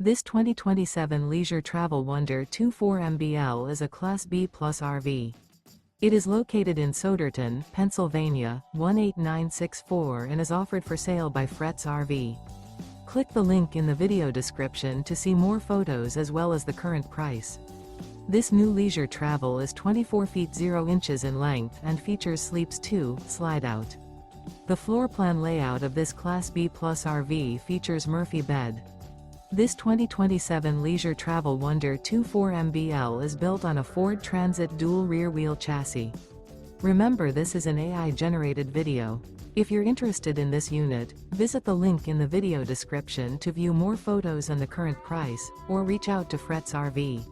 This 2027 Leisure Travel Wonder 24MBL is a Class B Plus RV. It is located in Souderton, Pennsylvania, 18964 and is offered for sale by Fretz RV. Click the link in the video description to see more photos as well as the current price. This new leisure travel is 24 feet 0 inches in length and features Sleeps 2 slide out. The floor plan layout of this Class B Plus RV features Murphy bed. This 2027 Leisure Travel Wonder 24MBL is built on a Ford Transit dual rear-wheel chassis. Remember, this is an AI-generated video. If you're interested in this unit, visit the link in the video description to view more photos and the current price, or reach out to Fretz RV.